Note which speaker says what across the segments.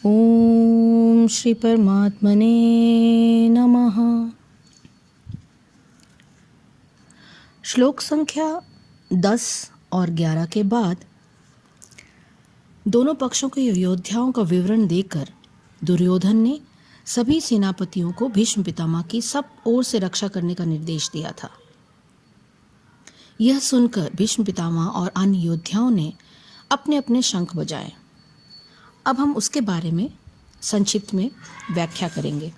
Speaker 1: ओम श्री परमात्मने नमः। श्लोक संख्या 10 और 11 के बाद दोनों पक्षों के योद्धाओं का विवरण देकर दुर्योधन ने सभी सेनापतियों को भीष्म पितामह की सब ओर से रक्षा करने का निर्देश दिया था। यह सुनकर भीष्म पितामह और अन्य योद्धाओं ने अपने अपने शंख बजाए। अब हम उसके बारे में संक्षिप्त में व्याख्या करेंगे।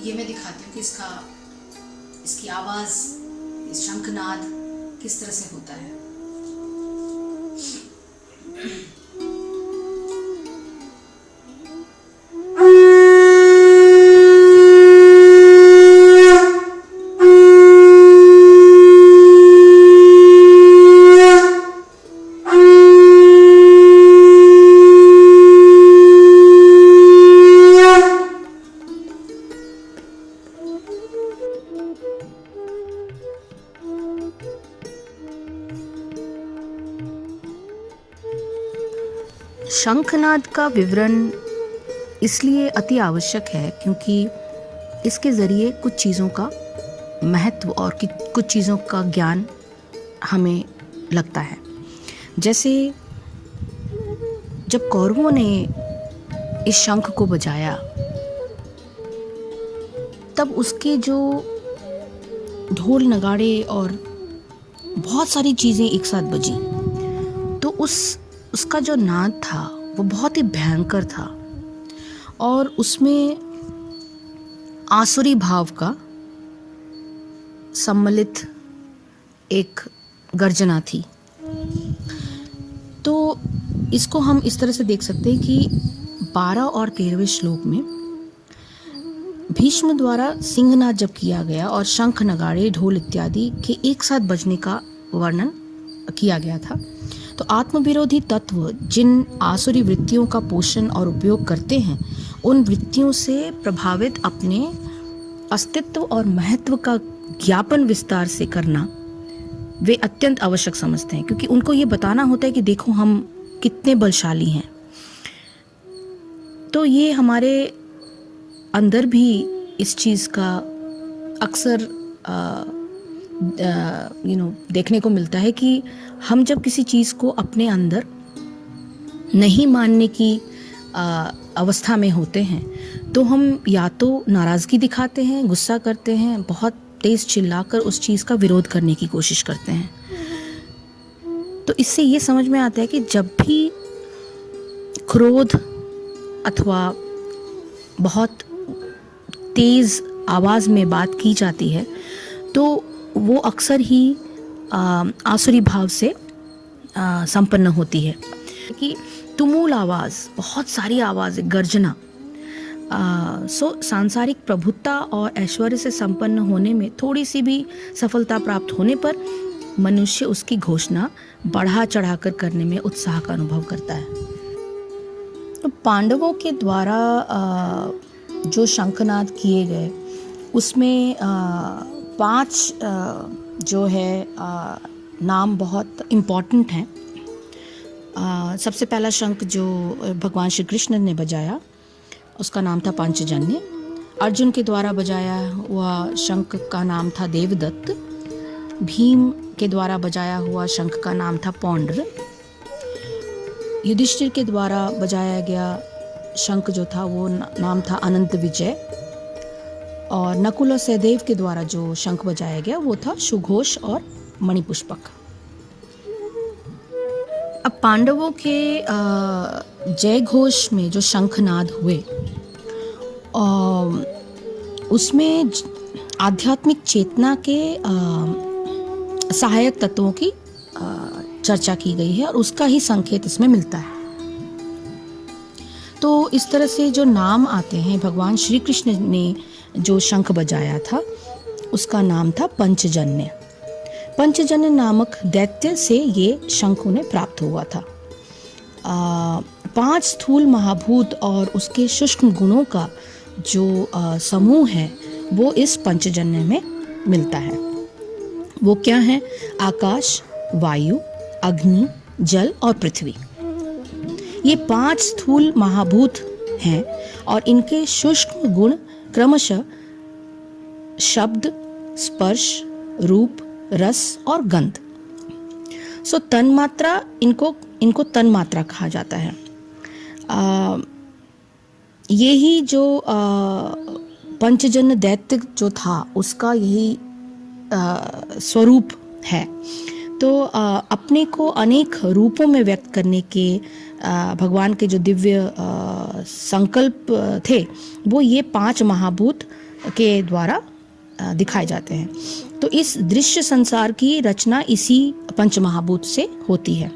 Speaker 1: ये मैं दिखाती हूँ कि इसकी आवाज़, इस शंखनाद किस तरह से होता है। शंखनाद का विवरण इसलिए अति आवश्यक है क्योंकि इसके ज़रिए कुछ चीज़ों का महत्व और कुछ चीज़ों का ज्ञान हमें लगता है। जैसे जब कौरवों ने इस शंख को बजाया तब उसके जो ढोल नगाड़े और बहुत सारी चीज़ें एक साथ बजी तो उसका जो नाद था वो बहुत ही भयंकर था और उसमें आसुरी भाव का सम्मिलित एक गर्जना थी। तो इसको हम इस तरह से देख सकते हैं कि 12 और 13वें श्लोक में भीष्म द्वारा सिंहनाद जब किया गया और शंख नगाड़े ढोल इत्यादि के एक साथ बजने का वर्णन किया गया था, तो आत्मविरोधी तत्व जिन आसुरी वृत्तियों का पोषण और उपयोग करते हैं उन वृत्तियों से प्रभावित अपने अस्तित्व और महत्व का ज्ञापन विस्तार से करना वे अत्यंत आवश्यक समझते हैं, क्योंकि उनको ये बताना होता है कि देखो हम कितने बलशाली हैं। तो ये हमारे अंदर भी इस चीज़ का अक्सर देखने को मिलता है कि हम जब किसी चीज़ को अपने अंदर नहीं मानने की अवस्था में होते हैं तो हम या तो नाराज़गी दिखाते हैं, गुस्सा करते हैं, बहुत तेज़ चिल्लाकर उस चीज़ का विरोध करने की कोशिश करते हैं। तो इससे ये समझ में आता है कि जब भी क्रोध अथवा बहुत तेज़ आवाज़ में बात की जाती है तो वो अक्सर ही आसुरी भाव से संपन्न होती है कि तुमुल आवाज़, बहुत सारी आवाज़, गर्जना सांसारिक प्रभुत्ता और ऐश्वर्य से संपन्न होने में थोड़ी सी भी सफलता प्राप्त होने पर मनुष्य उसकी घोषणा बढ़ा चढ़ाकर करने में उत्साह का अनुभव करता है। तो पांडवों के द्वारा जो शंखनाद किए गए उसमें 5 जो है नाम बहुत इम्पॉर्टेंट हैं। सबसे पहला शंख जो भगवान श्री कृष्ण ने बजाया उसका नाम था पंचजन्य। अर्जुन के द्वारा बजाया हुआ शंख का नाम था देवदत्त। भीम के द्वारा बजाया हुआ शंख का नाम था पौंड्र। युधिष्ठिर के द्वारा बजाया गया शंख जो था वो नाम था अनंत विजय। और नकुल और सहदेव के द्वारा जो शंख बजाया गया वो था सुघोष और मणिपुष्पक। अब पांडवों के जय घोष में जो शंखनाद हुए उसमें आध्यात्मिक चेतना के सहायक तत्वों की चर्चा की गई है और उसका ही संकेत इसमें मिलता है। तो इस तरह से जो नाम आते हैं, भगवान श्री कृष्ण ने जो शंख बजाया था उसका नाम था पंचजन्य। पंचजन्य नामक दैत्य से ये शंख उन्हें प्राप्त हुआ था। 5 स्थूल महाभूत और उसके सूक्ष्म गुणों का जो समूह है वो इस पंचजन्य में मिलता है। वो क्या है? आकाश, वायु, अग्नि, जल और पृथ्वी। ये 5 स्थूल महाभूत हैं और इनके सूक्ष्म गुण क्रमशः शब्द, स्पर्श, रूप, रस और गंध। सो तन्मात्रा, इनको तन्मात्रा कहा जाता है। ये ही जो पंचजन्य दैत्य जो था उसका यही स्वरूप है। तो अपने को अनेक रूपों में व्यक्त करने के भगवान के जो दिव्य संकल्प थे वो ये 5 महाभूत के द्वारा दिखाए जाते हैं। तो इस दृश्य संसार की रचना इसी पंच महाभूत से होती है।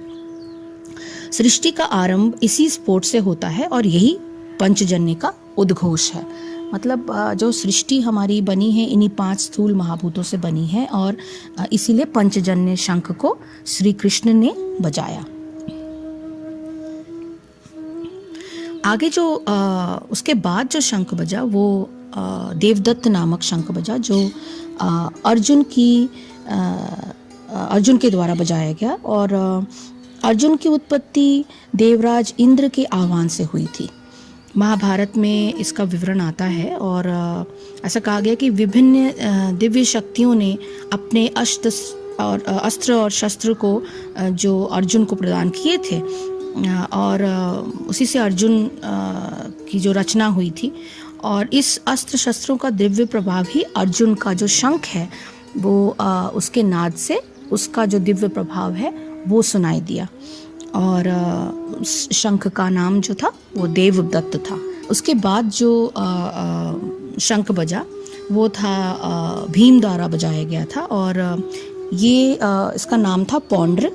Speaker 1: सृष्टि का आरंभ इसी स्फोट से होता है और यही पंचजन्य का उद्घोष है। मतलब जो सृष्टि हमारी बनी है इन्हीं 5 स्थूल महाभूतों से बनी है और इसीलिए पंचजन्य शंख को श्री कृष्ण ने बजाया। आगे जो उसके बाद जो शंख बजा वो देवदत्त नामक शंख बजा जो अर्जुन के द्वारा बजाया गया। और अर्जुन की उत्पत्ति देवराज इंद्र के आह्वान से हुई थी। महाभारत में इसका विवरण आता है और ऐसा कहा गया कि विभिन्न दिव्य शक्तियों ने अपने अस्त्र और शस्त्र को जो अर्जुन को प्रदान किए थे और उसी से अर्जुन की जो रचना हुई थी। और इस अस्त्र शस्त्रों का दिव्य प्रभाव ही अर्जुन का जो शंख है वो उसके नाद से उसका जो दिव्य प्रभाव है वो सुनाई दिया। और उस शंख का नाम जो था वो देवदत्त था। उसके बाद जो शंख बजा वो था भीम द्वारा बजाया गया था और ये इसका नाम था पौंड्र।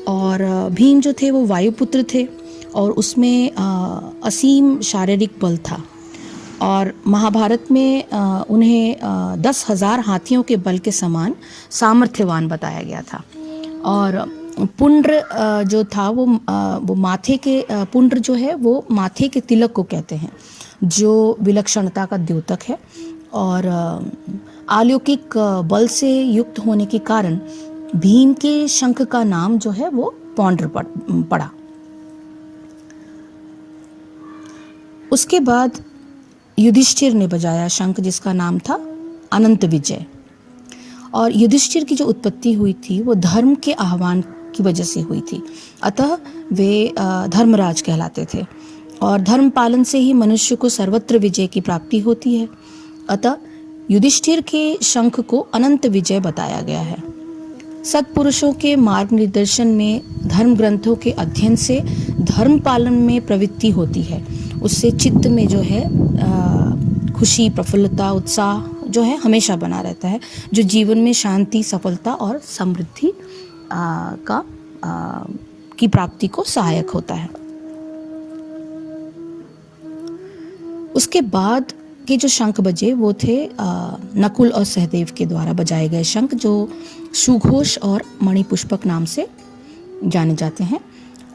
Speaker 1: और भीम जो थे वो वायुपुत्र थे और उसमें असीम शारीरिक बल था। और महाभारत में उन्हें 10,000 हाथियों के बल के समान सामर्थ्यवान बताया गया था। और पुंड्र जो था वो माथे के पुंड्र जो है वो माथे के तिलक को कहते हैं जो विलक्षणता का द्योतक है। और अलौकिक बल से युक्त होने के कारण भीम के शंख का नाम जो है वो पौंड्र पड़ा। उसके बाद युधिष्ठिर ने बजाया शंख जिसका नाम था अनंत विजय। और युधिष्ठिर की जो उत्पत्ति हुई थी वो धर्म के आह्वान की वजह से हुई थी, अतः वे धर्मराज कहलाते थे। और धर्म पालन से ही मनुष्य को सर्वत्र विजय की प्राप्ति होती है, अतः युधिष्ठिर के शंख को अनंत विजय बताया गया है। सत्पुरुषों के मार्ग निर्देशन में धर्म ग्रंथों के अध्ययन से धर्म पालन में प्रवृत्ति होती है। उससे चित्त में जो है खुशी, प्रफुल्लता, उत्साह जो है हमेशा बना रहता है, जो जीवन में शांति, सफलता और समृद्धि की प्राप्ति को सहायक होता है। उसके बाद के जो शंख बजे वो थे नकुल और सहदेव के द्वारा बजाए गए शंख, जो सुघोष और मणिपुष्पक नाम से जाने जाते हैं।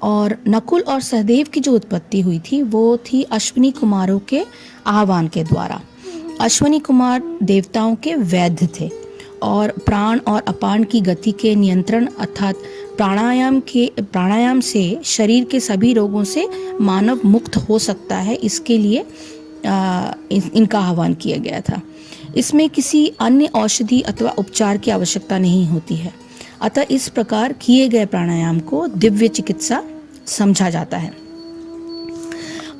Speaker 1: और नकुल और सहदेव की जो उत्पत्ति हुई थी वो थी अश्विनी कुमारों के आह्वान के द्वारा। अश्विनी कुमार देवताओं के वैद्य थे और प्राण और अपान की गति के नियंत्रण अर्थात प्राणायाम से शरीर के सभी रोगों से मानव मुक्त हो सकता है, इसके लिए इनका आह्वान किया गया था। इसमें किसी अन्य औषधि अथवा उपचार की आवश्यकता नहीं होती है, अतः इस प्रकार किए गए प्राणायाम को दिव्य चिकित्सा समझा जाता है।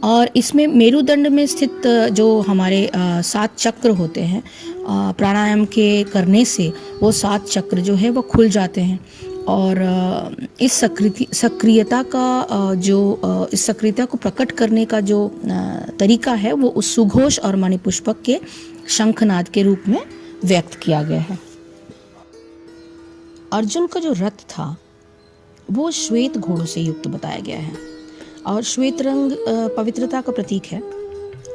Speaker 1: और इसमें मेरुदंड में स्थित जो हमारे 7 चक्र होते हैं, प्राणायाम के करने से वो 7 चक्र जो है वो खुल जाते हैं और इस सक्रियता को प्रकट करने का जो तरीका है वो उस सुघोष और मणिपुष्पक के शंखनाद के रूप में व्यक्त किया गया है। अर्जुन का जो रथ था वो श्वेत घोड़ों से युक्त बताया गया है और श्वेत रंग पवित्रता का प्रतीक है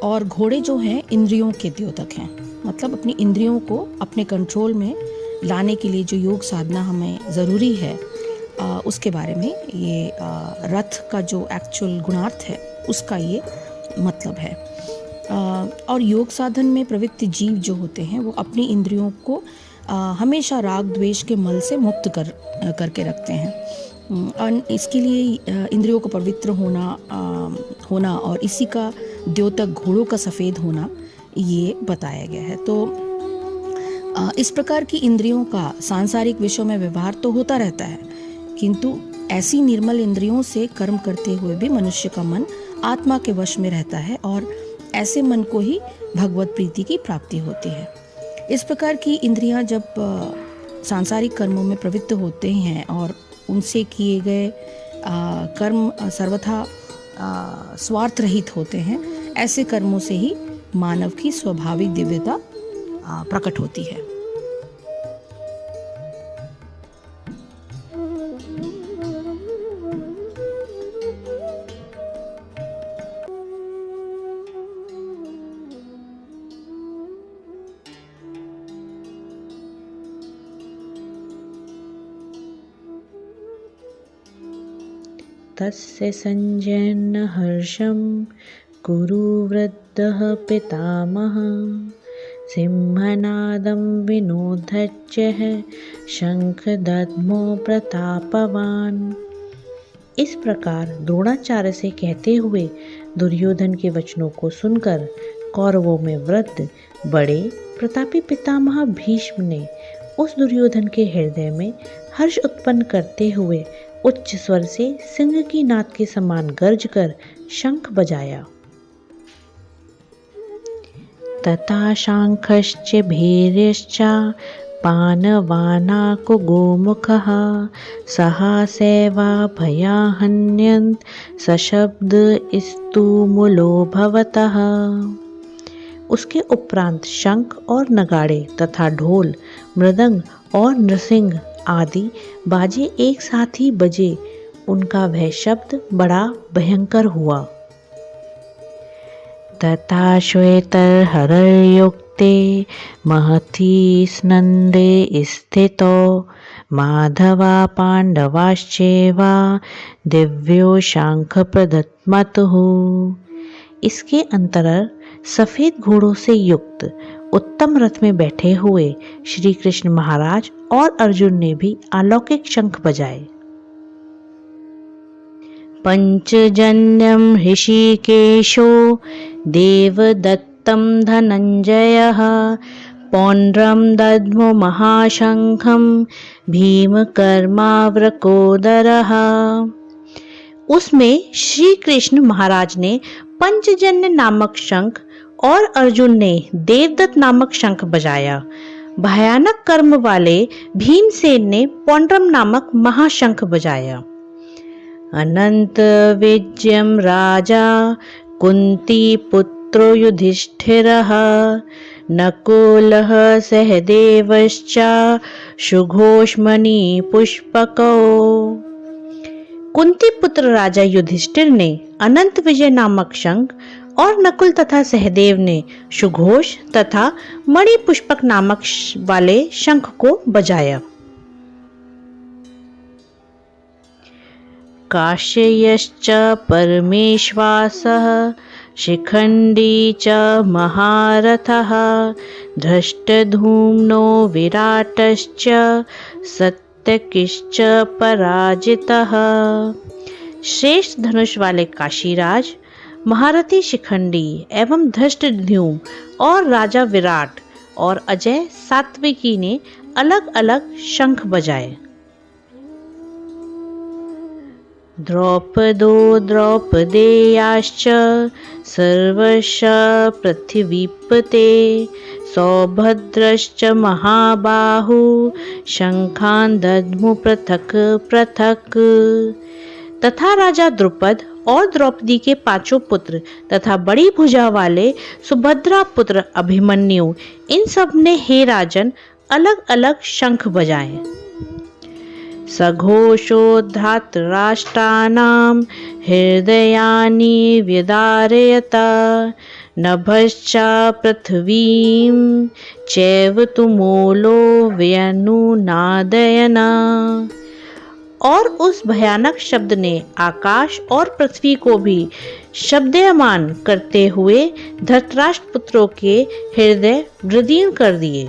Speaker 1: और घोड़े जो हैं इंद्रियों के द्योतक हैं, मतलब अपनी इंद्रियों को अपने कंट्रोल में लाने के लिए जो योग साधना हमें ज़रूरी है उसके बारे में ये रथ का जो एक्चुअल गुणार्थ है उसका ये मतलब है। और योग साधन में प्रवृत्त जीव जो होते हैं वो अपनी इंद्रियों को हमेशा राग द्वेष के मल से मुक्त करके रखते हैं और इसके लिए इंद्रियों को पवित्र होना और इसी का द्योतक घोड़ों का सफ़ेद होना ये बताया गया है। तो इस प्रकार की इंद्रियों का सांसारिक विषयों में व्यवहार तो होता रहता है, किंतु ऐसी निर्मल इंद्रियों से कर्म करते हुए भी मनुष्य का मन आत्मा के वश में रहता है और ऐसे मन को ही भगवत प्रीति की प्राप्ति होती है। इस प्रकार की इंद्रियां जब सांसारिक कर्मों में प्रवृत्त होते हैं और उनसे किए गए कर्म सर्वथा स्वार्थ रहित होते हैं, ऐसे कर्मों से ही मानव की स्वाभाविक दिव्यता प्रकट होती है।
Speaker 2: तस्य संजयन् हर्षं कुरु वृद्धः पितामहः सिंहनादं विनोदच्च शंखदद्मो प्रतापवान। इस प्रकार द्रोणाचार्य से कहते हुए दुर्योधन के वचनों को सुनकर कौरवों में वृद्ध बड़े प्रतापी पितामह भीष्म ने उस दुर्योधन के हृदय में हर्ष उत्पन्न करते हुए उच्च स्वर से सिंह की नाद के समान गर्ज कर शंख बजाया। तथा शांखश्च भैर्यश्च पानवानाको गोमुखः सहासेवा भयाहन्यन्त सशब्द स्तुमुलो भवतः। उसके उपरांत शंख और नगाड़े तथा ढोल, मृदंग और नृसिंग आदि बाजे एक साथ ही बजे। उनका वह शब्द बड़ा भयंकर हुआ। तथा श्वेतर्हरयुक्ते महती स्नंदे स्थितो माधवा पांडवाश्चैवा दिव्यो शांख प्रदत्मतुः। इसके अंतरर सफेद घोड़ों से युक्त उत्तम रथ में बैठे हुए श्री कृष्ण महाराज और अर्जुन ने भी अलौकिक शंख बजाए। पंचजन्यम ऋषिकेशो देवदत्तं धनंजयः पौंड्रम दद्मो महाशंखं भीमकर्मावृकोदरः। उसमें श्री कृष्ण महाराज ने पंचजन्य नामक शंख और अर्जुन ने देवदत्त नामक शंख बजाया। भयानक कर्म वाले भीमसेन ने पौंड्रम नामक महाशंख बजाया। अनंत विजयम राजा कुंती पुत्रो युधिष्ठिरः नकुलः सहदेवश्च सुघोषमणि पुष्पको। कुंती पुत्र राजा युधिष्ठिर ने अनंत विजय नामक शंख और नकुल तथा सहदेव ने सुघोष तथा मणिपुष्पक नामक वाले शंख को बजाया। काश्यश्च परमेश्वासः शिखण्डी च महारथः धृष्टधूम्नो विराटश्च सत्यकिश्च पराजितः। श्रेष्ठ धनुष वाले काशीराज, महारथी शिखंडी एवं धृष्टद्युम्न और राजा विराट और अजय सात्विकी ने अलग अलग शंख बजाए। द्रौपदो द्रौपदेयाश्च सर्वश पृथिवीपते सौभद्रश्च महाबाहु शंखान दद्मु पृथक पृथक। तथा राजा द्रुपद और द्रौपदी के 5 पुत्र तथा बड़ी भुजा वाले सुभद्रा पुत्र अभिमन्यु, इन सब ने हे राजन अलग अलग शंख बजाए। सघोषो धातराष्ट्राणां हृदयानि व्यदारयत नभश्च पृथ्वीं चैव तुमूलो व्यनुनादयन्। और उस भयानक शब्द ने आकाश और पृथ्वी को भी शब्दयमान करते हुए धृतराष्ट्र पुत्रों के हृदय विदीर्ण कर दिए।